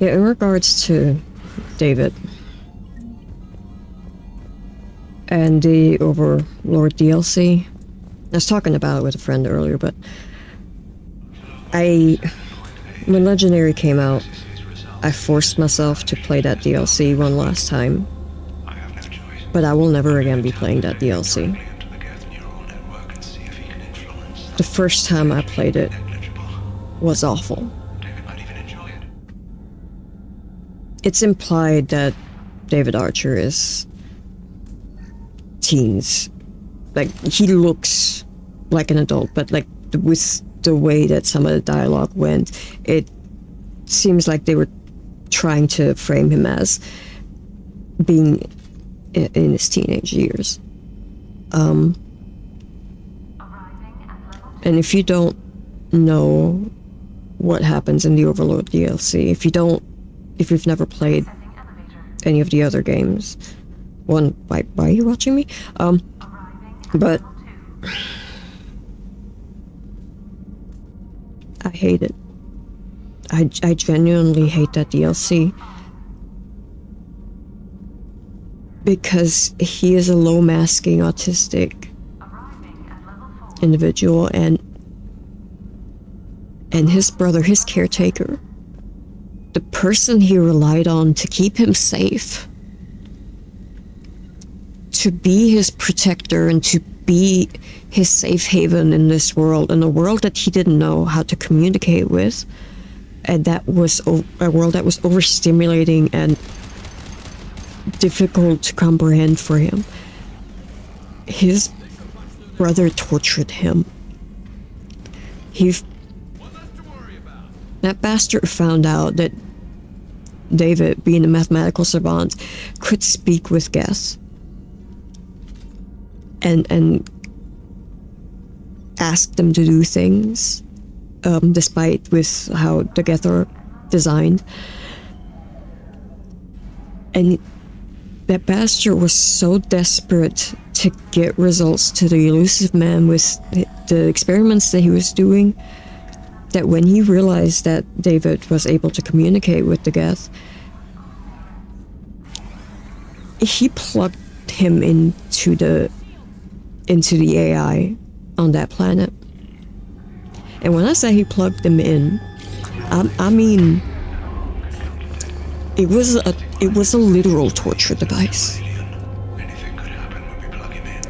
Yeah, in regards to David and the Overlord DLC, I was talking about it with a friend earlier, but when Legendary came out, I forced myself to play that DLC one last time, but I will never again be playing that DLC. The first time I played it was awful. It's implied that David Archer is teens. Like, he looks like an adult, but like with the way that some of the dialogue went, it seems like they were trying to frame him as being in his teenage years. And if you don't know what happens in the Overlord DLC, if you've never played any of the other games, why are you watching me? But I hate it. I genuinely hate that DLC. Because he is a low-masking autistic individual, and his brother, his caretaker, the person he relied on to keep him safe, to be his protector and to be his safe haven in this world, in a world that he didn't know how to communicate with, and that was a world that was overstimulating and difficult to comprehend for him. His brother tortured him. That bastard found out that David, being a mathematical savant, could speak with Geth and ask them to do things, despite with how the Geth are designed. And that bastard was so desperate to get results to the elusive man with the experiments that he was doing, that when he realized that David was able to communicate with the Geth, he plugged him into the AI on that planet. And when I say he plugged him in, I mean it was a literal torture device.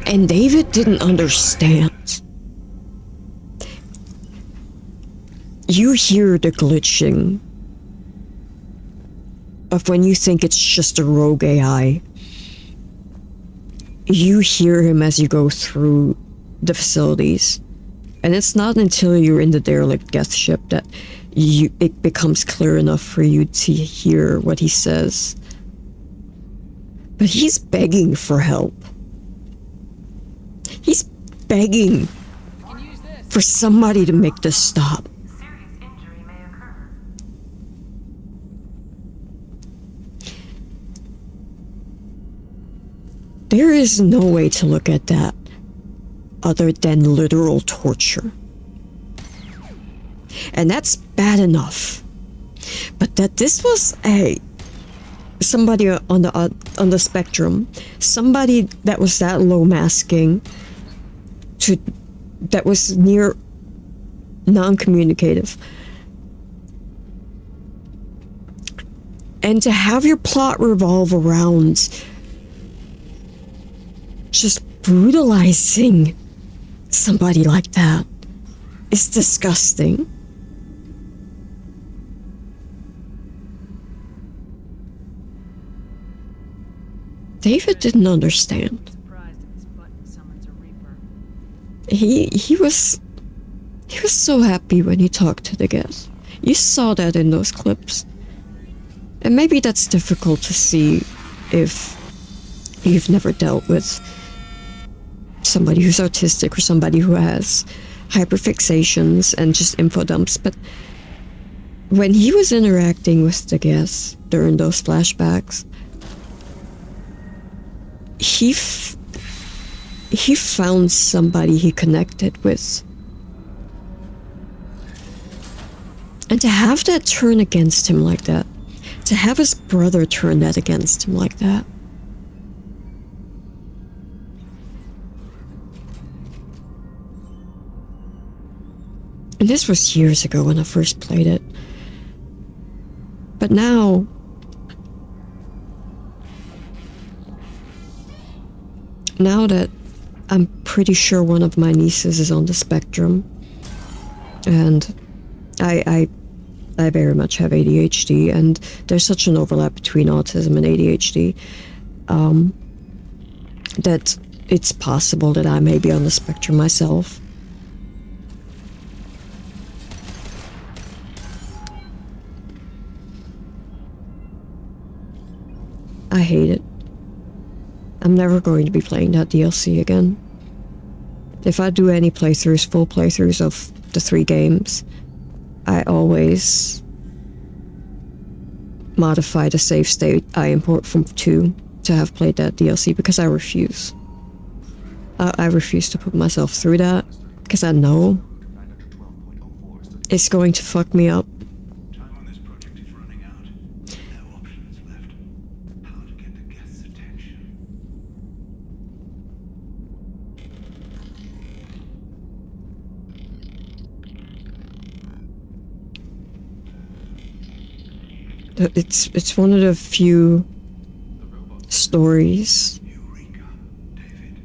And David didn't understand. You hear the glitching of when you think it's just a rogue AI. You hear him as you go through the facilities. And it's not until you're in the derelict Geth ship that it becomes clear enough for you to hear what he says. But he's begging for help. He's begging for somebody to make this stop. There is no way to look at that other than literal torture. And that's bad enough. But that this was somebody on the spectrum, somebody that was that low masking, that was near non-communicative. And to have your plot revolve around just brutalizing somebody like that is disgusting. David didn't understand. He was so happy when he talked to the Geth. You saw that in those clips. And maybe that's difficult to see if you've never dealt with somebody who's autistic or somebody who has hyperfixations and just info dumps, but when he was interacting with the Geth during those flashbacks, he found somebody he connected with. And to have that turn against him like that, To have his brother turn that against him like that. And this was years ago when I first played it. But now that I'm pretty sure one of my nieces is on the spectrum, and I very much have ADHD, and there's such an overlap between autism and ADHD, that it's possible that I may be on the spectrum myself. I hate it. I'm never going to be playing that DLC again. If I do any playthroughs, full playthroughs of the 3 games, I always modify the save state I import from 2 to have played that DLC, because I refuse. I refuse to put myself through that, because I know it's going to fuck me up. Time on this project is running out. No options left. How to get the guests' attention. It's one of the few stories Eureka, David.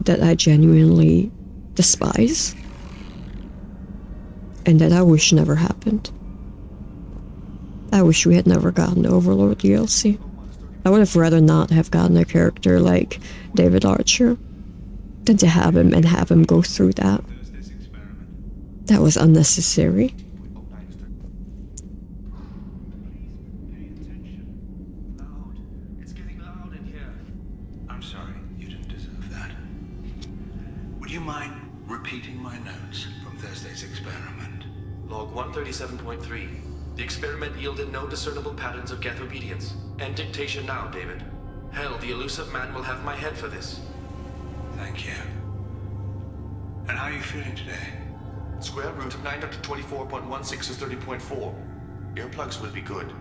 that I genuinely despise, and that I wish never happened. I wish we had never gotten the Overlord DLC. I would have rather not have gotten a character like David Archer than to have him go through that. Thursday's experiment. That was unnecessary. Pay attention. Loud. It's getting loud in here. I'm sorry, you didn't deserve that. Would you mind repeating my notes from Thursday's experiment? Log 137.3. The experiment yielded no discernible patterns of geth obedience. End dictation now, David. Hell, the elusive man will have my head for this. Thank you. And how are you feeling today? Square root of 924.16 is 30.4. Earplugs would be good.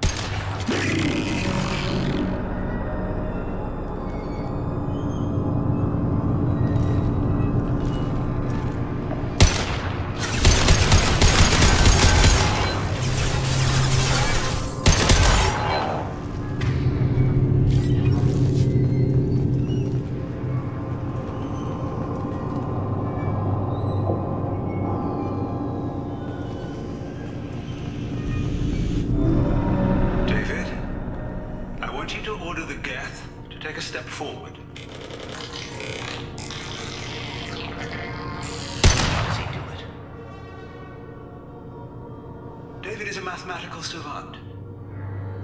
David, I want you to order the Geth to take a step forward. How does he do it? David is a mathematical savant.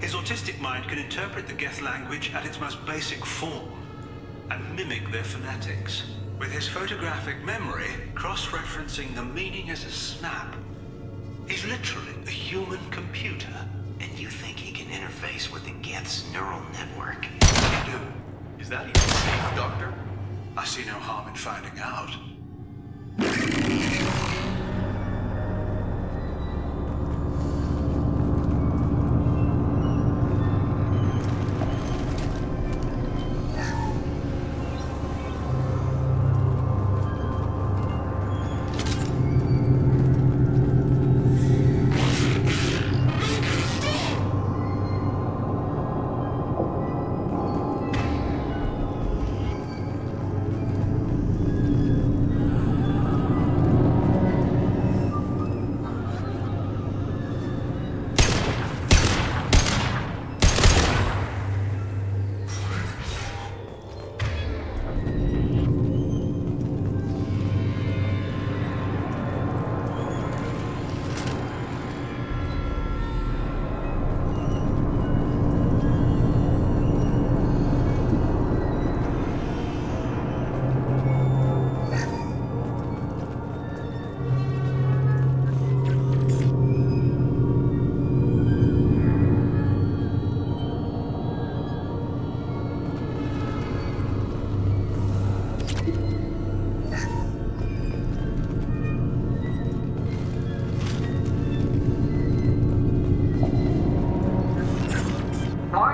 His autistic mind can interpret the Geth language at its most basic form and mimic their phonetics, with his photographic memory cross-referencing the meaning as a snap. He's literally a human computer. And you think he can interface with the Geth's neural network? You do. Is that even safe, Doctor? I see no harm in finding out.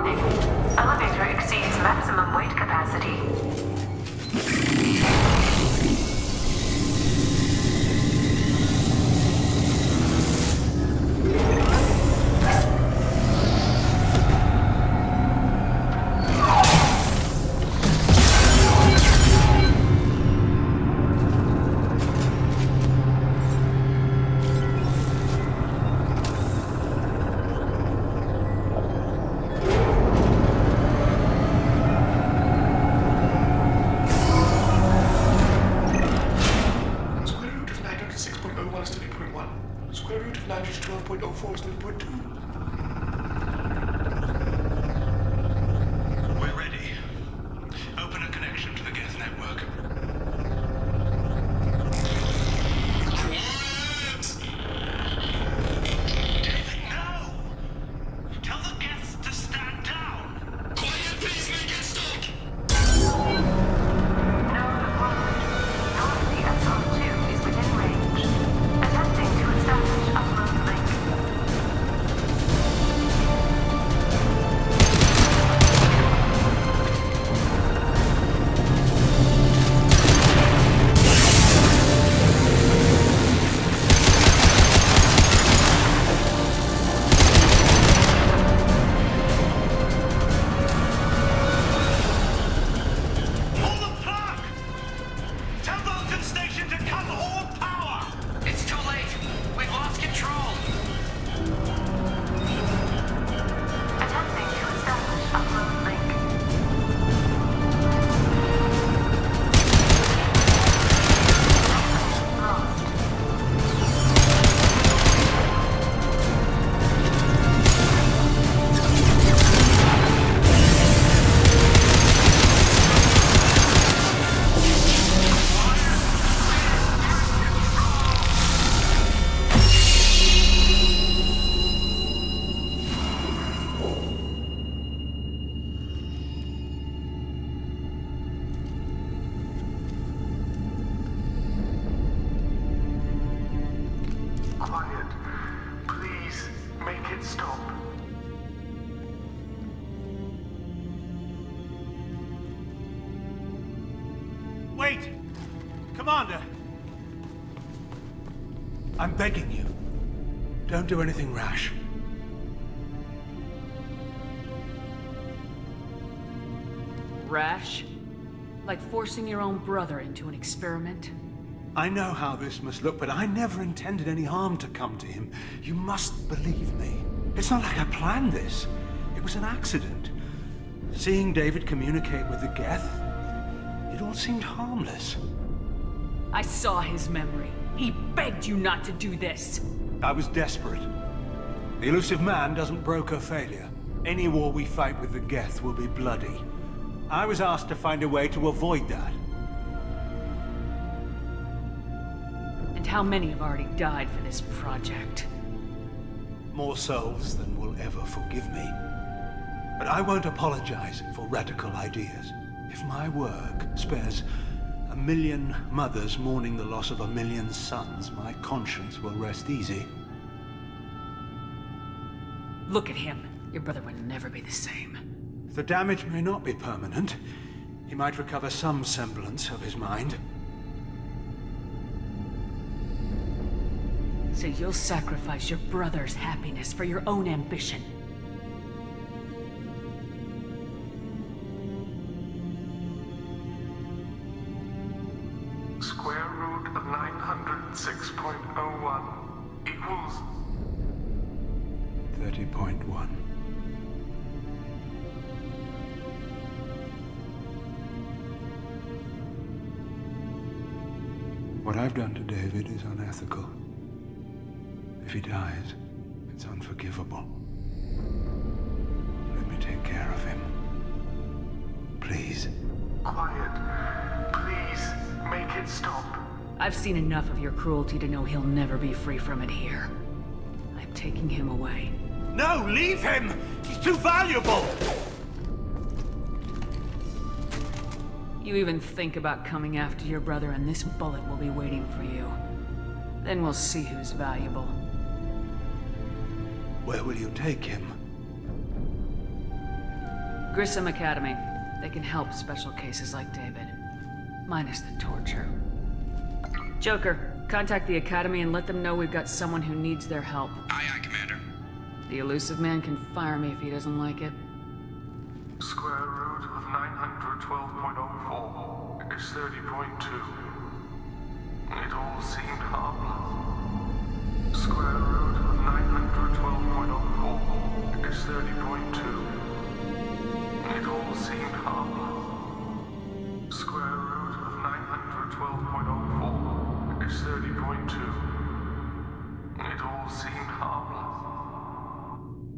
Warning. Elevator exceeds maximum weight capacity. Square root of 906.01 is 30.1. Square root of 912.04 is 30.2. We're ready. Open a connection to the Geth network. David, no! Tell the Geths to stand down! Quiet, please make it stop! Node of SR2 is within range. Attempting to establish upload link. Pull the plug! Tell Vulcan Station to cut all power! It's too late. We've lost control. Attempting to establish upload link. Lost. Quiet. Please make it stop. Wait! Commander! I'm begging you. Don't do anything rash. Rash? Like forcing your own brother into an experiment? I know how this must look, but I never intended any harm to come to him. You must believe me. It's not like I planned this. It was an accident. Seeing David communicate with the Geth, it all seemed harmless. I saw his memory. He begged you not to do this. I was desperate. The elusive man doesn't broker failure. Any war we fight with the Geth will be bloody. I was asked to find a way to avoid that. And how many have already died for this project? More souls than will ever forgive me. But I won't apologize for radical ideas. If my work spares 1,000,000 mothers mourning the loss of 1,000,000 sons, my conscience will rest easy. Look at him. Your brother would never be the same. The damage may not be permanent. He might recover some semblance of his mind. So you'll sacrifice your brother's happiness for your own ambition. Square root of 906.01 equals 30.1. What I've done to David is unethical. If he dies, it's unforgivable. Let me take care of him. Please. quiet. Please make it stop. I've seen enough of your cruelty to know he'll never be free from it here. I'm taking him away. No, leave him! He's too valuable! You even think about coming after your brother and this bullet will be waiting for you. Then we'll see who's valuable. Where will you take him? Grissom Academy. They can help special cases like David. Minus the torture. Joker, contact the Academy and let them know we've got someone who needs their help. Aye, aye, Commander. The elusive man can fire me if he doesn't like it. Square root of 912.04 is 30.2. It all seemed harmless. Square root of 912.04 is 30.2. It all seemed